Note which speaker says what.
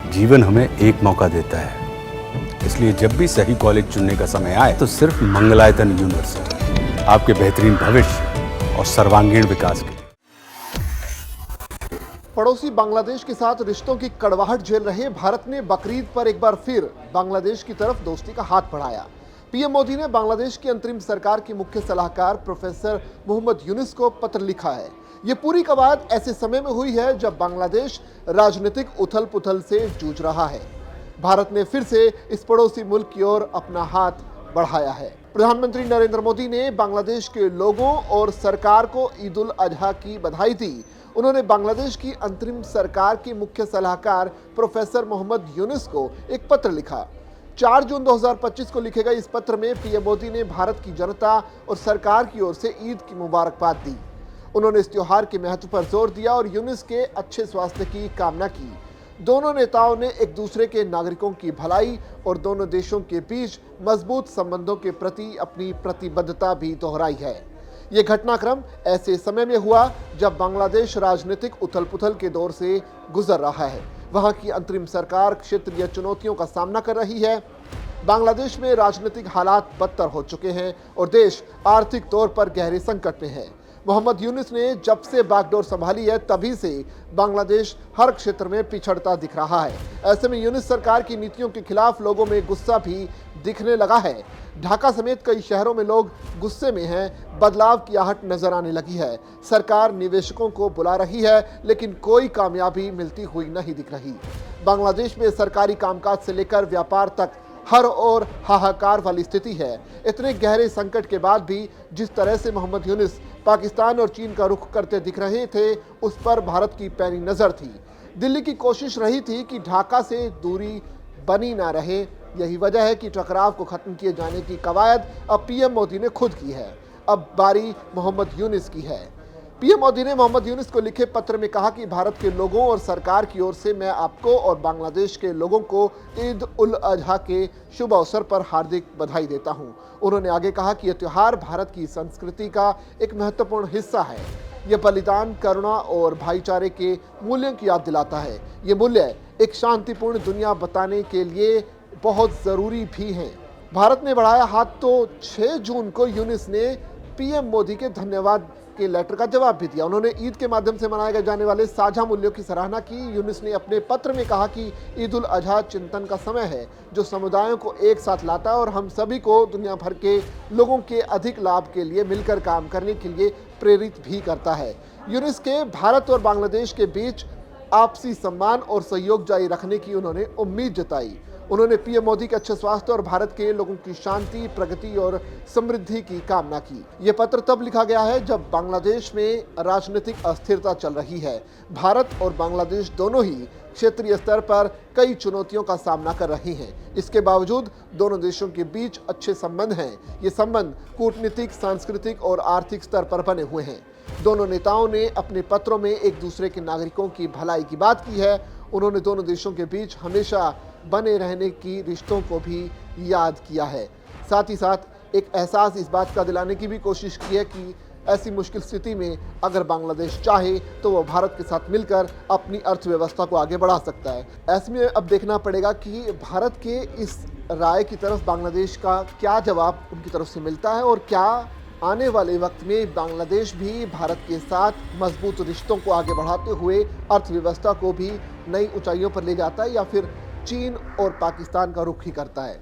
Speaker 1: जीवन हमें एक मौका देता है, इसलिए जब भी सही कॉलेज चुनने का समय आए तो सिर्फ मंगलायतन यूनिवर्सिटी आपके बेहतरीन भविष्य और सर्वांगीण विकास के लिए।
Speaker 2: पड़ोसी बांग्लादेश के साथ रिश्तों की कड़वाहट झेल रहे भारत ने बकरीद पर एक बार फिर बांग्लादेश की तरफ दोस्ती का हाथ बढ़ाया। पीएम मोदी ने बांग्लादेश की अंतरिम सरकार के मुख्य सलाहकार प्रोफेसर मोहम्मद यूनुस को पत्र लिखा है। ये पूरी कवायद ऐसे समय में हुई है जब बांग्लादेश राजनीतिक उथल पुथल से जूझ रहा है। भारत ने फिर से इस पड़ोसी मुल्क की ओर अपना हाथ बढ़ाया है। प्रधानमंत्री नरेंद्र मोदी ने बांग्लादेश के लोगों और सरकार को ईद उल अजहा की बधाई दी। उन्होंने बांग्लादेश की अंतरिम सरकार के मुख्य सलाहकार प्रोफेसर मोहम्मद यूनुस को एक पत्र लिखा। 4 जून 2025 को लिखे गए इस पत्र में पीएम मोदी ने भारत की जनता और सरकार की ओर से ईद की मुबारकबाद दी। उन्होंने इस त्योहार के महत्व पर जोर दिया और यूनुस के अच्छे स्वास्थ्य की कामना की। दोनों नेताओं ने एक दूसरे के नागरिकों की भलाई और दोनों देशों के बीच मजबूत संबंधों के प्रति अपनी प्रतिबद्धता भी दोहराई है। ये घटनाक्रम ऐसे समय में हुआ जब बांग्लादेश राजनीतिक उथल-पुथल के दौर से गुजर रहा है। वहां की अंतरिम सरकार क्षेत्रीय चुनौतियों का सामना कर रही है। बांग्लादेश में राजनीतिक हालात बदतर हो चुके हैं और देश आर्थिक तौर पर गहरे संकट में है। मोहम्मद यूनुस ने जब से बागडोर संभाली है तभी से बांग्लादेश हर क्षेत्र में पिछड़ता दिख रहा है। ऐसे में यूनुस सरकार की नीतियों के खिलाफ लोगों में गुस्सा भी दिखने लगा है। ढाका समेत कई शहरों में लोग गुस्से में हैं। बदलाव की आहट नजर आने लगी है। सरकार निवेशकों को बुला रही है लेकिन कोई कामयाबी मिलती हुई नहीं दिख रही। बांग्लादेश में सरकारी कामकाज से लेकर व्यापार तक हर ओर हाहाकार वाली स्थिति है। इतने गहरे संकट के बाद भी जिस तरह से मोहम्मद यूनुस पाकिस्तान और चीन का रुख करते दिख रहे थे, उस पर भारत की पैनी नजर थी। दिल्ली की कोशिश रही थी कि ढाका से दूरी बनी ना रहे। यही वजह है कि टकराव को खत्म किए जाने की कवायद अब पीएम मोदी ने खुद की है। अब बारी मोहम्मद यूनुस की है। पीएम मोदी ने मोहम्मद यूनुस को लिखे पत्र में कहा कि भारत के लोगों और सरकार की ओर से मैं आपको और बांग्लादेश के लोगों को ईद उल अजहा के शुभ अवसर पर हार्दिक बधाई देता हूं। उन्होंने आगे कहा कि यह त्यौहार भारत की संस्कृति का एक महत्वपूर्ण हिस्सा है। यह बलिदान, करुणा और भाईचारे के मूल्यों की याद दिलाता है। ये मूल्य एक शांतिपूर्ण दुनिया बताने के लिए बहुत ज़रूरी भी हैं। भारत ने बढ़ाया हाथ तो 6 जून को यूनुस ने पीएम मोदी के धन्यवाद के लेटर का जवाब भी दिया। उन्होंने ईद के माध्यम से मनाए जाने वाले साझा मूल्यों की सराहना की। यूनुस ने अपने पत्र में कहा कि ईद उल अजहा चिंतन का समय है जो समुदायों को एक साथ लाता है और हम सभी को दुनिया भर के लोगों के अधिक लाभ के लिए मिलकर काम करने के लिए प्रेरित भी करता है। यूनुस के भारत और बांग्लादेश के बीच आपसी सम्मान और सहयोग जारी रखने की उन्होंने उम्मीद जताई। उन्होंने पीएम मोदी के अच्छे स्वास्थ्य और भारत के लोगों की शांति, प्रगति और समृद्धि की कामना की। यह पत्र तब लिखा गया है जब बांग्लादेश में राजनीतिक अस्थिरता चल रही है। भारत और बांग्लादेश दोनों ही क्षेत्रीय स्तर पर कई चुनौतियों का सामना कर रहे हैं। इसके बावजूद दोनों देशों के बीच अच्छे संबंध हैं। ये संबंध कूटनीतिक, सांस्कृतिक और आर्थिक स्तर पर बने हुए हैं। दोनों नेताओं ने अपने पत्रों में एक दूसरे के नागरिकों की भलाई की बात की है। उन्होंने दोनों देशों के बीच हमेशा बने रहने की रिश्तों को भी याद किया है। साथ ही साथ एक एहसास इस बात का दिलाने की भी कोशिश की है कि ऐसी मुश्किल स्थिति में अगर बांग्लादेश चाहे तो वो भारत के साथ मिलकर अपनी अर्थव्यवस्था को आगे बढ़ा सकता है। ऐसे में अब देखना पड़ेगा कि भारत के इस राय की तरफ बांग्लादेश का क्या जवाब उनकी तरफ से मिलता है और क्या आने वाले वक्त में बांग्लादेश भी भारत के साथ मजबूत रिश्तों को आगे बढ़ाते हुए अर्थव्यवस्था को भी नई ऊंचाइयों पर ले जाता है या फिर चीन और पाकिस्तान का रुख ही करता है।